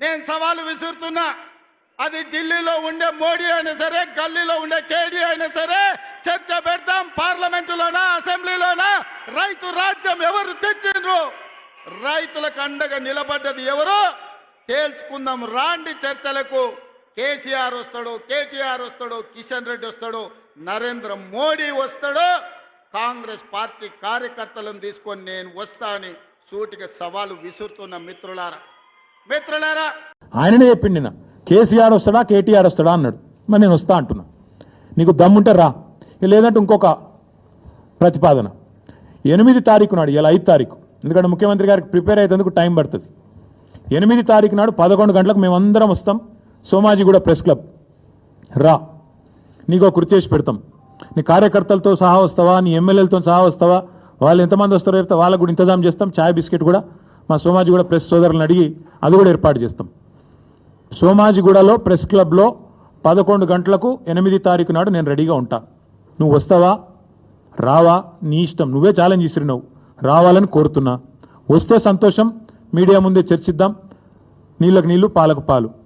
నేను సవాలు విసురుతున్నా. అది ఢిల్లీలో ఉండే మోడీ అయినా సరే, గల్లీలో ఉండే కేడీ అయినా సరే, చర్చ పెడతాం. పార్లమెంటులోనా, అసెంబ్లీలోనా, రైతు రాజ్యం ఎవరు తెచ్చిండ్రు, రైతులకు అండగా నిలబడ్డది ఎవరు తేల్చుకుందాం. రాండి చర్చలకు. కేసీఆర్ వస్తాడు, కేటీఆర్ వస్తాడు, కిషన్ రెడ్డి వస్తాడు, నరేంద్ర మోడీ వస్తాడు. కాంగ్రెస్ పార్టీ కార్యకర్తలను తీసుకొని నేను వస్తా అని సూటిగా సవాలు విసురుతున్న మిత్రులారా. ఆయననే చెప్పిండి నిన్న, కేసీఆర్ వస్తాడా కేటీఆర్ వస్తాడా అన్నాడు. మరి నేను వస్తా అంటున్నా. నీకు దమ్ముంటే రా, లేదంటే ఇంకొక ప్రతిపాదన 8 తారీఖు నాడు, ఇలా 5 తారీఖు, ఎందుకంటే ముఖ్యమంత్రి గారికి ప్రిపేర్ అయ్యేందుకు టైం పడుతుంది. 8 తారీఖు నాడు 11 గంటలకు మేమందరం వస్తాం. సోమాజిగూడ ప్రెస్ క్లబ్ రా, నీకు కుర్చీ చేసి పెడతాం. నీ కార్యకర్తలతో సహా వస్తావా, నీ ఎమ్మెల్యేలతో సహా వస్తావా, వాళ్ళు ఎంతమంది వస్తారో చెప్తే వాళ్ళకు కూడా ఇంతజాం చేస్తాం. ఛాయ్ బిస్కెట్ కూడా మా సోమాజిగూడ ప్రెస్ సోదరులను అడిగి అది కూడా ఏర్పాటు చేస్తాం. సోమాజిగూడలో ప్రెస్ క్లబ్లో 11 గంటలకు 8 తారీఖు నాడు నేను రెడీగా ఉంటా. నువ్వు వస్తావా రావా నీ ఇష్టం. నువ్వే ఛాలెంజ్ ఇసిరినావు, రావాలని కోరుతున్నా. వస్తే సంతోషం, మీడియా ముందే చర్చిద్దాం. నీళ్ళకు నీళ్లు, పాలకు పాలు.